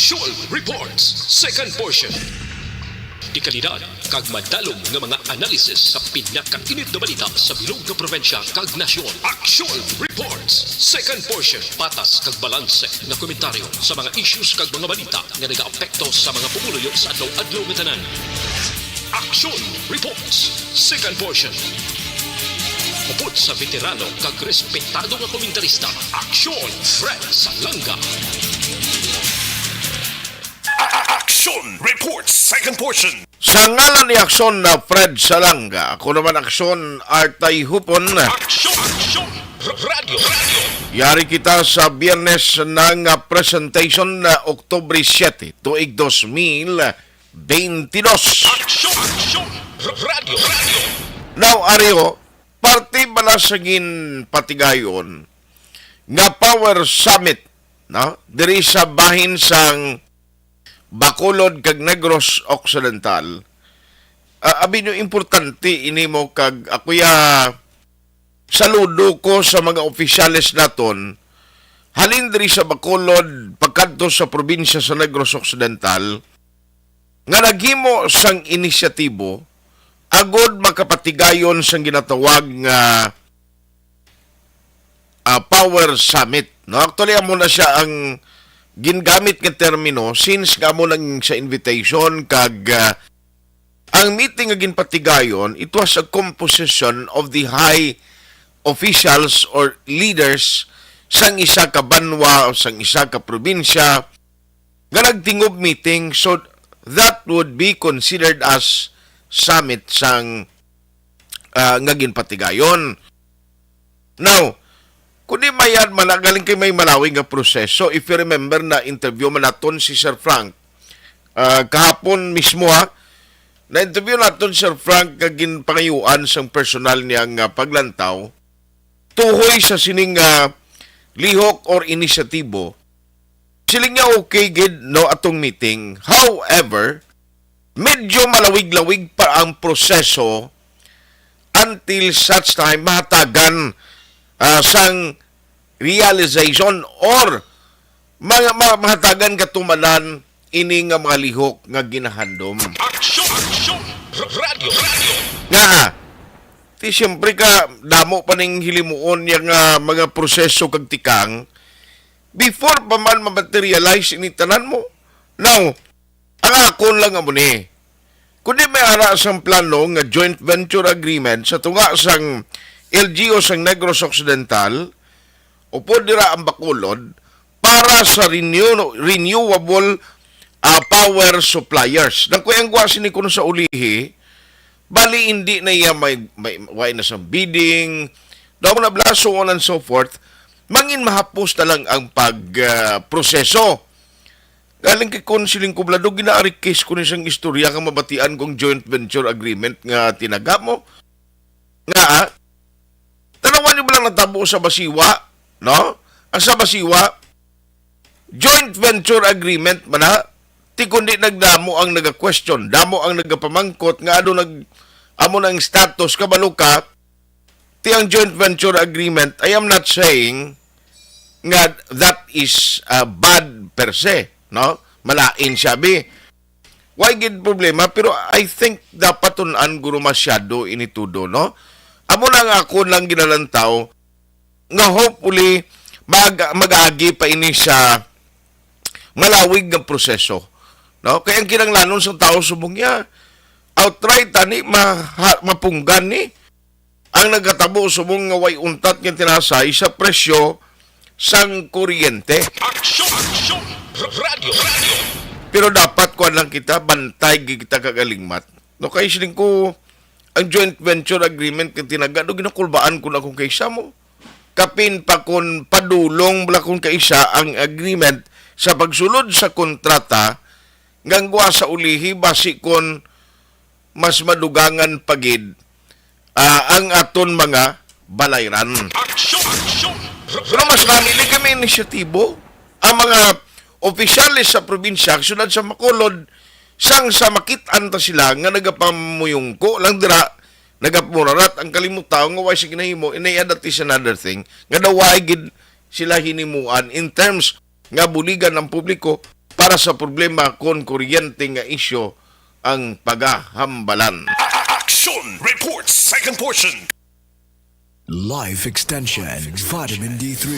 Actual Reports, second portion. Di kalidad, kag madalong nga mga analysis sa pinakainit na balita sa bilog na probinsya kag nasyon. Actual Reports, second portion. Patas kag balanse nga komentaryo sa mga issues kag mga balita nga nagaapekto sa mga pumuluyo sa adlaw-adlaw nga tanan. Actual Reports, second portion. Upod sa veterano kag respetado nga komentarista, Aksyon Fred Salanga. Action Reports, second portion. Sa ngalan ni Aksyon na Fred Salanga, ako naman Aksyon Artay Hupon. Aksyon Radio. Yari kita sa biyernes ng presentation na Oktubre 7, tuig 2022. Aksyon Radio. Now, Ario, parte balasagin patigayon nga Power Summit, no? Diri sa bahin sang Bacolod kag Negros Occidental. Abi nyo importante ini mo kag akuya saludo ko sa mga opisyales naton halin diri sa Bacolod pagkadto sa probinsya sa Negros Occidental nga naghimo sang inisyatibo agod makapatigayon sang ginatawag nga Power Summit. No, actually amo na siya ang gingamit nga termino since amo lang sa invitation kag ang meeting nga ginpatigayon, it was a composition of the high officials or leaders sang isa ka banwa o sang isa ka probinsya nga nagtingob meeting, so that would be considered as summit sang nga ginpatigayon. Now, kundi mayan managaling kay may malawig nga proseso. If you remember na interview man naton si Sir Frank kahapon mismo na interview naton Sir Frank kagin pangayuan sang personal niyang paglantaw tuhoy sa sining lihok or inisyatibo. Siling niya okay gid no atong meeting. However, medyo malawig-lawig pa ang proseso until such time mahatagan sang realization or mahatagan katumanan ini nga mga lihok nga ginahandom. Aksyon Radio. Nga, ti siyempre ka damo pa ning hilimuon yung mga proseso kag tikang before pa man ma-materialize ini tanan mo. Now, ang akon lang amo ni. Kundi may ara sang plano nga joint venture agreement sa tunga sang LGU sang Negros Occidental upod dira ang Bacolod para sa renewable power suppliers. Nang kuyang gwasin ni kuno sa ulihi, bali hindi na iya may na sa bidding, daw na blaso on and so forth, mangin mahapos na lang ang pagproseso. Galing kay Konsiling Kublado, ginaari case ko ni siyang istorya kang mabatian kong joint venture agreement nga tinaga mo. Nga, tanawan niyo ba lang natabo sa Basiwa? No? Ang sa Basiwa, joint venture agreement man ti kundi nagdamo ang naga-question, damo ang nagapamangkot nga amo ng status kabalo ka, ti ang joint venture agreement, I am not saying nga that is bad per se, no? Malain siya bi. Why gid problema, pero I think dapat tunan guro masyado initudo, no? Amo na nga ako lang ginalantaw nga hopefully mag-agi pa ini sa malawig ng proseso. No? Kaya ang kinanglanon sa tao subong niya, outright tani mapunggan ni ang nagkatabo subong nga way untat nga tinasay sa presyo sang kuryente. Aksyon Radio. Pero dapat kuan lang kita, bantay kita kagalingmat. No, kay siling ko ang joint venture agreement kung tinagado, ginakulbaan ko na kung kaisa mo. Kapin pa kung padulong bala kung kaisa ang agreement sa pagsulod sa kontrata, gangwa sa ulihi, basi kung mas madugangan pagid ang aton mga balayran. Aksyon Pero mas kanili kami inisyatibo. Ang mga opisyalis sa probinsya, sunod sa Bacolod, sang sa makitaan ta sila nga nagapamuyong ko lang dira nagapurarat ang kalimutaw nga way sa ginahimo that is another thing nga daw way gid sila hinimuan in terms nga buligan ng publiko para sa problema kon kuryente nga isyo ang pagahambalan. Action Reports Second Portion. Life Extension Vitamin D3.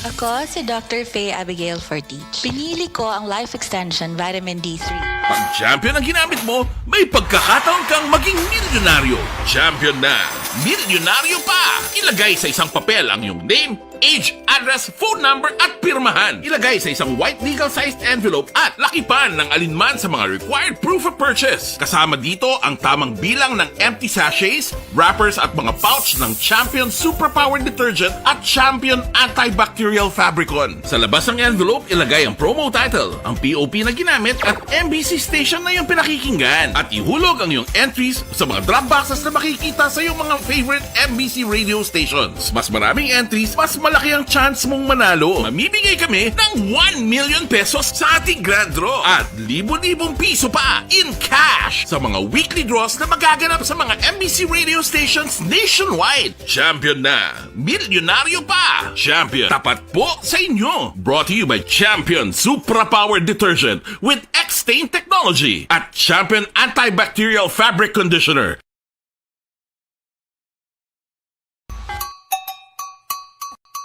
Ako si Dr. Faye Abigail Fortich. Pinili ko ang Life Extension Vitamin D3. Pag champion ang ginamit mo, may pagkakataon kang maging milyonaryo. Champion na! Milyonaryo pa! Ilagay sa isang papel ang iyong name, age, address, phone number at pirmahan. Ilagay sa isang white legal-sized envelope at lakipan ng alinman sa mga required proof of purchase. Kasama dito ang tamang bilang ng empty sachets, wrappers at mga pouch ng Champion Superpower Detergent at Champion Antibacterial Fabricon. Sa labas ng envelope, ilagay ang promo title, ang POP na ginamit at MBC station na iyong pinakikinggan. At ihulog ang iyong entries sa mga drop boxes na makikita sa iyong mga favorite MBC radio stations. Mas maraming entries, mas malaki ang chance mong manalo. Mamimigay kami ng 1 million pesos sa ating grand draw at libo-libong piso pa in cash sa mga weekly draws na magaganap sa mga MBC radio stations nationwide. Champion na! Milyonaryo pa! Champion, tapat po sa inyo! Brought to you by Champion Supra Power Detergent with X-Stain Technology at Champion Antibacterial Fabric Conditioner.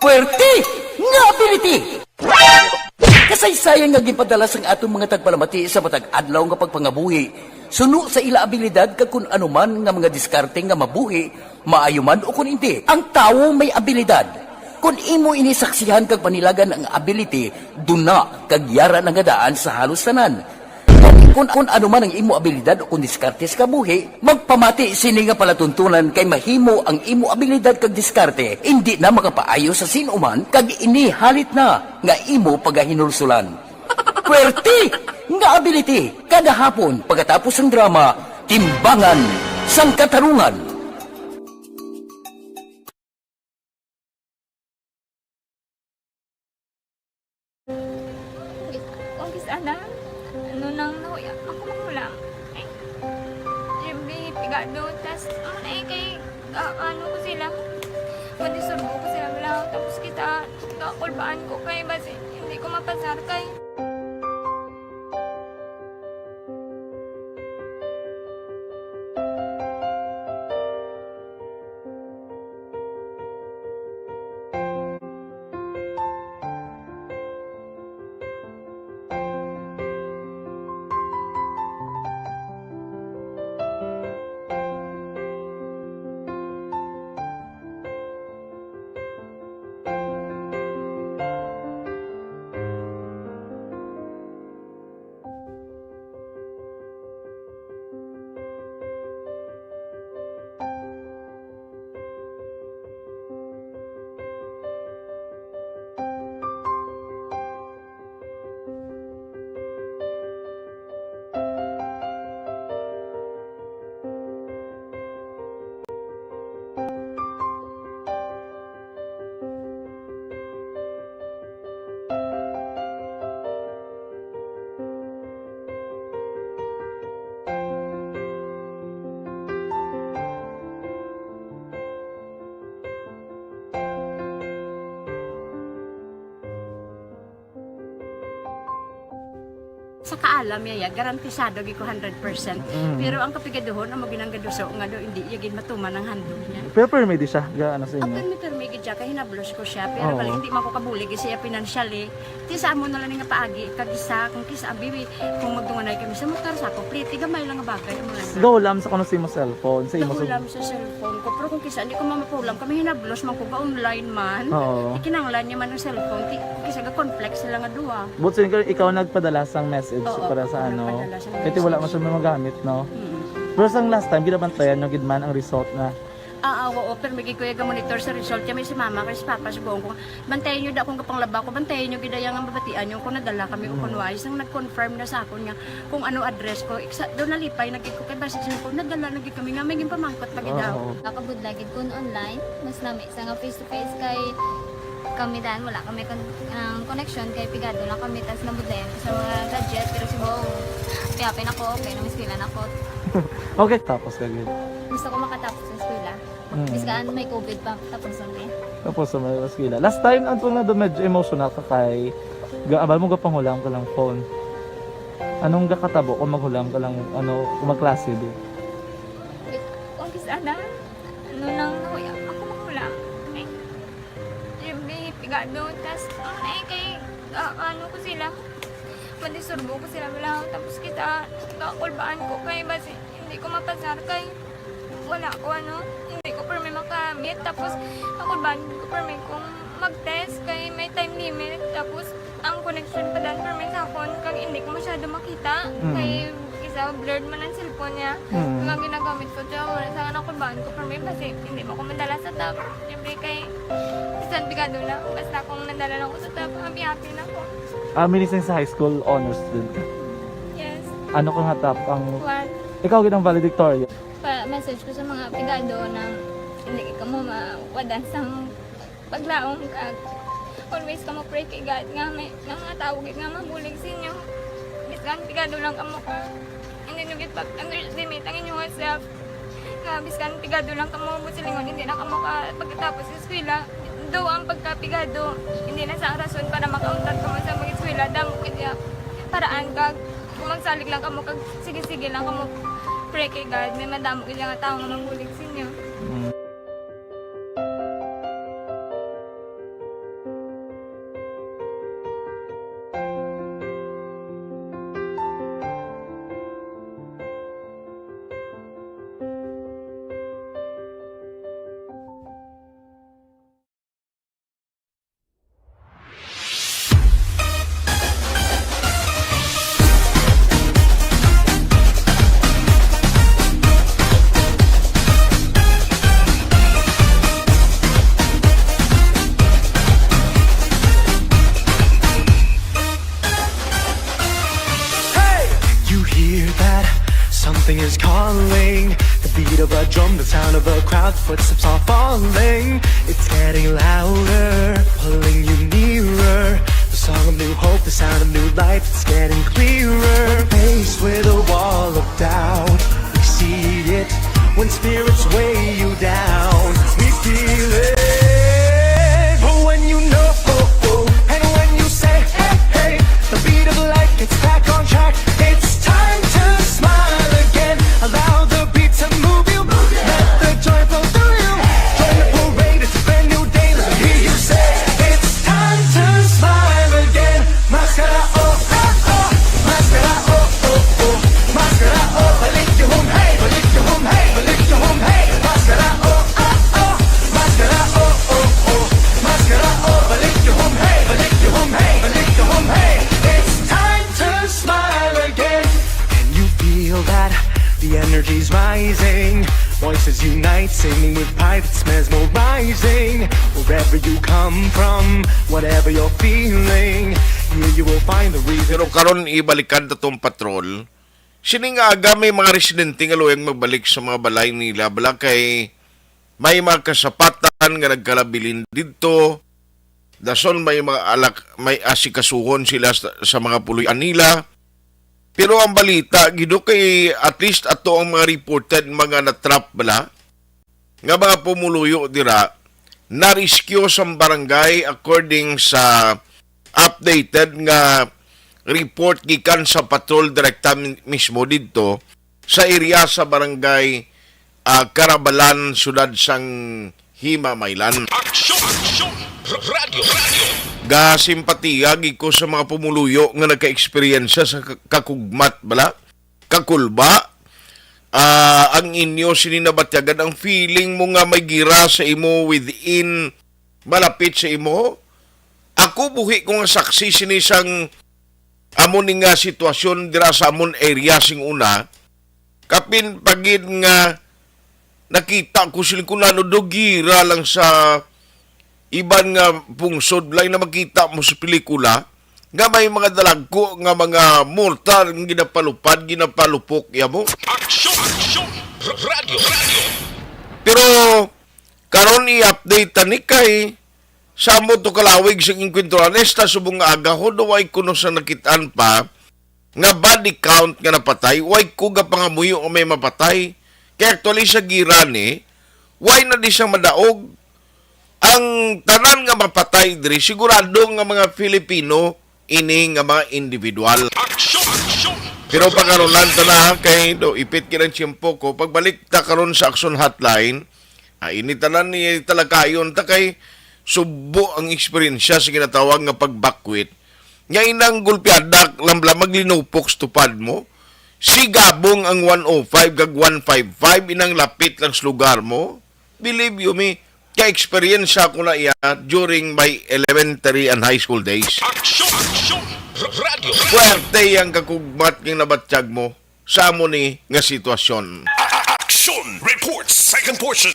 Puwerte nga ability! Kasaysayan nga gipadala sang atong mga tagpalamati sa matag adlaw nga pagpangabuhi. Suno sa ila abilidad kag kun anuman nga mga diskarte nga mabuhi, maayo man o kun hindi. Ang tawo may abilidad. Kung imo inisaksihan kag panilagan ang ability, duna kag yara nga daan sa halos tanan. Kung ano man ang imo abilidad o kung diskarte sa kabuhi, magpamati sini nga palatuntunan kay mahimo ang imo abilidad kag diskarte, hindi na makapaayo sa sinuman kag ini halit na nga imo pagahinulsulan. Puwerte nga ability kada hapon pagkatapos ng drama, Timbangan sang Katarungan. Kung sana, ano nang nauya, ako makulang. Eh, siyempre, pigado, tas, kay, ano ko sila, manisurbo ko sila lang, tapos kita, kakulbaan ko kay, basi, hindi ko mapasar kay. Sa kaalam yaya, garantisado gi ko 100%. Pero ang kapigaduhon, ang maginanggaduso nga do, hindi yagin matuman ang handog niya. Pero permit siya, gaano sa inyo? Ang permi gid siya, kay hinablos ko siya. Pero bali, hindi man ko kabulig siya financially. Ti sa amo na lang nga paagi, kagisa, kung kisa abibi, kung magdunganay kami sa motor sa ako, pliti, gamay lang nga bagay. Gawlam sa kuno sa imo cellphone, sa imo Nakulam sa cellphone ko. Pero kung kisa, hindi ko mamapulam. Kami hinablos man ko ba online man. Oo. Ikinanglan niya man ng cellphone. Kisa ga conflict sila nga duwa. But sin ikaw nagpadala sang message Oo, para sa ako ano. nagpadala sang Kasi wala message. man siya magamit, no? Pero sang last time, ginabantayan yung gidman ang result na. Oo, pero may kuya ga monitor sa result. Kami si mama, kay si papa, si buong ko. Bantayan nyo da akong kapanglaba ko. Bantayan nyo gidayang ang babatian nyo. Kung nadala kami o kunwais, nang nag-confirm na sa ako niya kung ano address ko. Doon nalipay, nagig ko kay basis ko. Nadala, nagig kami nga. May pamangkot pag daw. Oo. Nakabudlagid kun online, mas nami sa nga face-to-face kay kami dan wala kami connection kay pigado lang kami tas nabudlayan sa mga gadget pero si Bo piyapin ako okay na miskilan ako Okay, tapos kagid. gusto ko makatapos sa eskwela biskaan may COVID pa tapos ang Tapos sa mga skila. Last time, ang na do medyo emotional ka kay abal mo gapangulang ko lang phone. Anong gakatabo kung maghulam ka lang, kung magklase di? Kung sana, nang nahuya ako magulang. Eh, siyempre, pigado. Tapos, kay, ko sila. Mandisurbo ko sila lang. Tapos kita, kakulbaan ko kay basi hindi ko mapasar kay wala ko hindi ko per may makamit. Tapos, kakulbaan ko per may kung mag-test kay may time limit. Tapos, ang connection pa dan per may sakon kag hindi ko masyado makita. Kay isa blurred man ang cellphone niya. Mga ginagamit ko siya, wala sa kakulbaan ko per may basi hindi mo ko madala sa tab. Siyempre kay isang bigado lang. Basta kung nadala lang ko sa tab, happy na ko. Minising sa high school honors student ka. Yes. Ano kang hatap ang... What? Ikaw ginang valedictorian. Message ko sa mga pigado na hindi ka mo mawadan sang paglaong kag always ka mo pray kay God nga may mga tawag nga mabulig sa inyo. Biskan pigado lang ka mo ka. Hindi nyo get back underestimate ang inyong self. Nga biskan pigado lang ka mo silingon hindi na ka mo ka pagkatapos sa eskwela. Do ang pagkapigado hindi na sa rason para makauntat ka mo sa mga eskwela damo kaya paraan kag kung magsalig lang ka mo kag sige-sige lang ka mo pray kay God may madamo kaya nga tao nga mabulig sa inyo. Something is calling, the beat of a drum, the sound of a crowd, footsteps are falling. It's getting louder, pulling you nearer. The song of new hope, the sound of new life, it's getting clearer. Faced with a wall of doubt, we see it. When spirits weigh you down, we feel it. But when you know, and when you say, hey, hey, the beat of life gets back on track. It's time to smile again. Allow the beat to move you. Let the joy flow through you. Join the parade, it's a brand new day. Let me hear you say, it's time to smile again. Mascara, oh, oh, oh. Mascara, oh, oh, oh. Mascara, oh, balik your home, hey, balik your home, hey, balik your home, hey. Mascara, oh, oh, oh. Mascara, oh, oh, oh. Mascara, oh, balik your home, hey, balik your home, hey, balik your home, hey. It's time to smile again. Can you feel that? The energy's rising. Voices unite, singing with pride, it's mesmerizing. Wherever you come from, whatever you're feeling, here you will find the reason. Pero karon ibalikan ta tong patrol. Sini nga aga may mga residente nga loyang magbalik sa mga balay nila bala kay may mga kasapatan nga nagkalabilin dito. Dason may mga may asikasuhon sila sa mga puloy-an nila. Pero ang balita, gido kay at least ato ang mga reported mga natrap bala nga mga pumuluyo dira na-rescue sa barangay according sa updated nga report gikan sa patrol direkta mismo dito sa area sa barangay Carabalan, sudad sang Himamaylan. Aksyon! Aksyon! Radio! Radio! Ga simpatiya ko sa mga pumuluyo nga nagka-eksperyensya sa kakugmat bala, kakulba. Ang inyo sininabatyagan ang feeling mo nga may gira sa imo within malapit sa imo. Ako buhi ko nga saksi sinisang amon nga sitwasyon dira sa amon area sing una. Kapin pagid nga nakita ko sila kung gira lang sa iban nga pungsod lang na makita mo sa pelikula nga may mga dalagko nga mga mortar nga ginapalupad, ginapalupok ya mo. Aksyon! Aksyon! Radio! Radio! Pero karon i-update ni kay sa mo to kalawig sa inkwentro nesta subong nga aga ho do way kuno sa nakitaan pa nga body count nga napatay way ko ga pangamuyo o may mapatay kaya actually sa girani way na di siyang madaog. Ang tanan nga mapatay diri sigurado nga mga Filipino ini nga mga individual. Aksyon! Aksyon! Pero pagkaroon na kay do ipit kinang tiyempo ko pagbalik ta karon sa action hotline ini tanan ni talakayon ta kay subo ang eksperyensya sa ginatawag nga pagbakwit. Nga inang gulpiadak lambla maglinupok tupad mo. Si Gabong ang 105 kag 155 inang lapit lang sa lugar mo. Believe you me, kaya eksperyensya ko na iya during my elementary and high school days. Aksyon Radio. Swerte ang kakugmat ng nabatsyag mo sa mo ni nga sitwasyon. Action Reports Second Portion.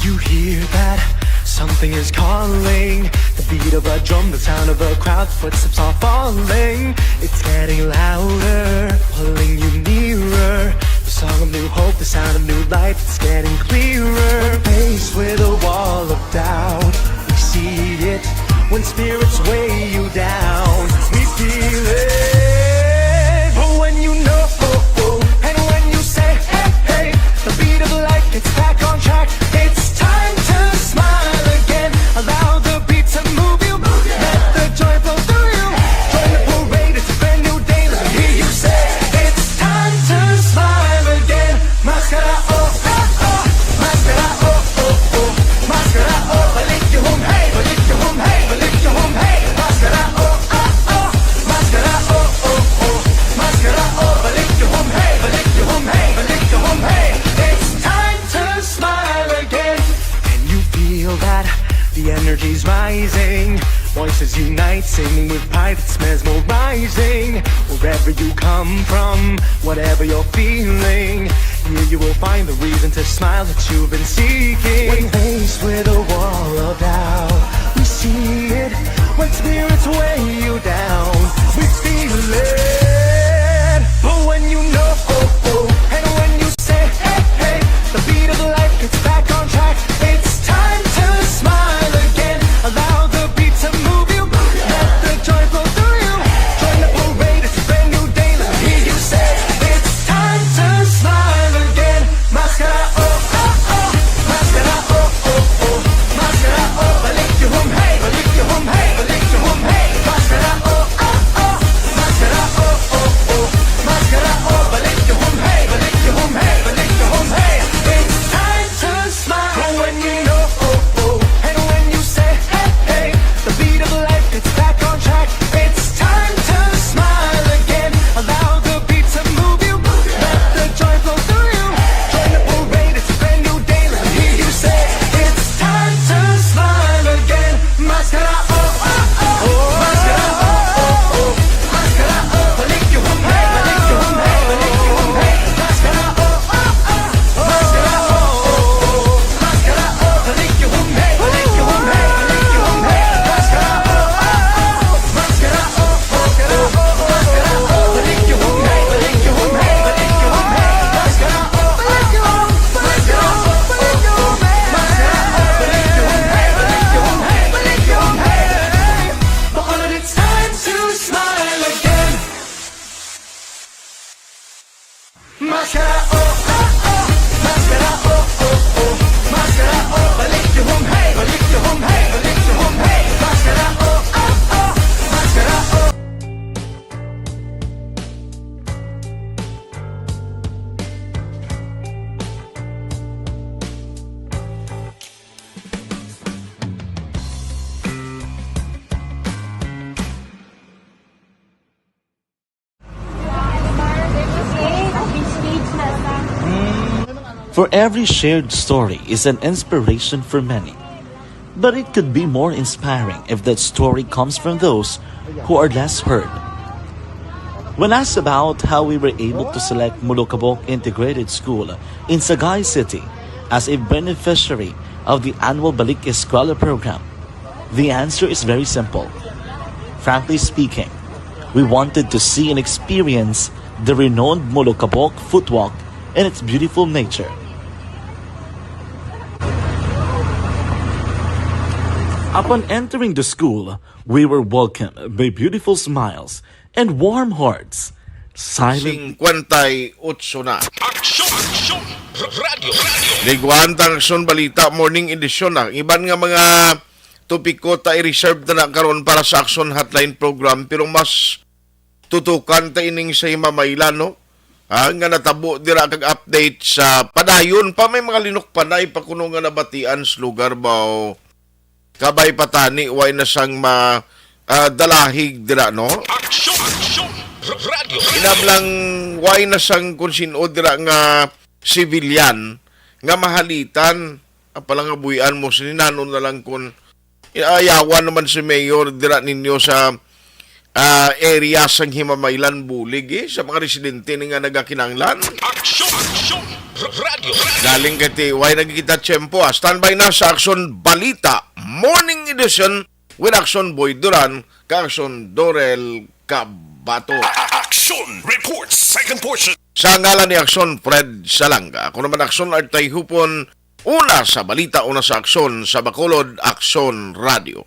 You hear that? Something is calling. The beat of a drum, the sound of a crowd, footsteps are falling. It's getting louder, pulling you nearer. The song of new hope, the sound of new life, it's getting clearer. Faced with a wall of doubt, we see it. When spirits weigh you down, we feel it. But when you know, and when you say, hey, hey, the beat of life gets back on track. It's time to smile again. Allow the beat to move you. Let the joy flow through you. Join the parade, it's a brand new day. Let me hear you say, it's time to smile again. Mascara, oh, oh, oh. Mascara, oh, oh, oh. Mascara, oh, balik your home, hey, balik your home, hey, balik your home, hey. Mascara, oh, oh, oh. Mascara, oh, oh, oh. Mascara, oh, balik your home, hey, balik your home, hey, balik your home, hey. It's time to smile again. And you feel that the energy's rising. Voices unite, singing with pride, it's mesmerizing. Wherever you come from, whatever you're feeling, here you will find the reason to smile that you've been seeking. When faced with a wall of doubt, we see it. When spirits weigh you down, we feel it. But when you know, and when you say, hey, hey, the beat of life gets back on track. It's time to smile again. Allow the beat to move you. Let the joy flow through you. Join the parade, it's a brand new day. Let me hear you say, it's time to smile again. Mascara, oh, oh, oh. Mascara, oh, oh, oh. Mascara, oh, balik your home, hey, balik your home, hey, balik your home, hey. Mascara, oh, oh, oh. Mascara, oh, oh, oh. Mascara, oh, balik your home, hey, balik your home, hey, balik your home, hey. It's time to smile. But when you know, and when you say, hey, hey, the beat of life gets back on track. It's time to smile again. Allow the beat to move you. Let the joy flow through you. Join the parade, it's a brand new day. Let me hear you say, it's time to smile again. Mascara, oh, oh, oh. Mascara, oh, oh, oh. Mascara, oh, balik your home, hey, balik your home, hey, balik your home, hey. Mascara, oh, oh, oh. Mascara, oh, oh, oh. Mascara, oh, balik your home, hey, balik your home, hey, balik your home, hey. Mascara, oh, oh, oh. Mascara, oh, oh, oh. Mascara, oh, balik your home, hey, balik your home, hey, balik your home, hey. Mascara, oh, balik your home, mascara, oh, balik your home, mascara, oh, balik your home, hey, balik your home, hey, balik your home, hey. But it's time to smile again. Mascara, oh, oh, oh. Mascara, oh, oh, oh. Mascara, oh, balik your home, hey, balik your home, hey, balik your home, hey. Mascara, oh, oh, oh. Mascara, oh. For every shared story is an inspiration for many. But it could be more inspiring if that story comes from those who are less heard. When asked about how we were able to select Mulukabok Integrated School in Sagay City as a beneficiary of the annual Balik Eskwela program, the answer is very simple. Frankly speaking, we wanted to see and experience the renowned Mulukabok footwalk in its beautiful nature. Upon entering the school, we were welcomed by beautiful smiles and warm hearts. Silent 58 na. Aksyon! Radio! Ligwantang Aksyon Balita Morning Edition na. Iban nga mga topiko ta i-reserve na karon para sa Aksyon Hotline Program pero mas tutukan ta ining sa Himamaylan, no? Nga natabo dira kag update sa padayon pa may mga linok panay pa kuno nga nabatian sa lugar bao kabay patani way na sang dalahig dira, no? Aksyon! Radio! Inablang way na sang kung sino dira nga civilian nga mahalitan apalang nga buhian mo sininanon na lang kung ayawan naman si Mayor dira ninyo sa area sang Himamaylan bulig sa mga residente nga nagakinanglan. Aksyon! Radio! Galing kay way nagkita tiyempo. Standby na sa Aksyon Balita Morning Edition with Aksyon Boy Duran ka Aksyon Dorel Kabato. Action Reports Second Portion. Sa ngalan ni Aksyon Fred Salanga. Ako naman Aksyon Artay Hupon. Una sa balita, una sa aksyon sa Bacolod Aksyon Radio.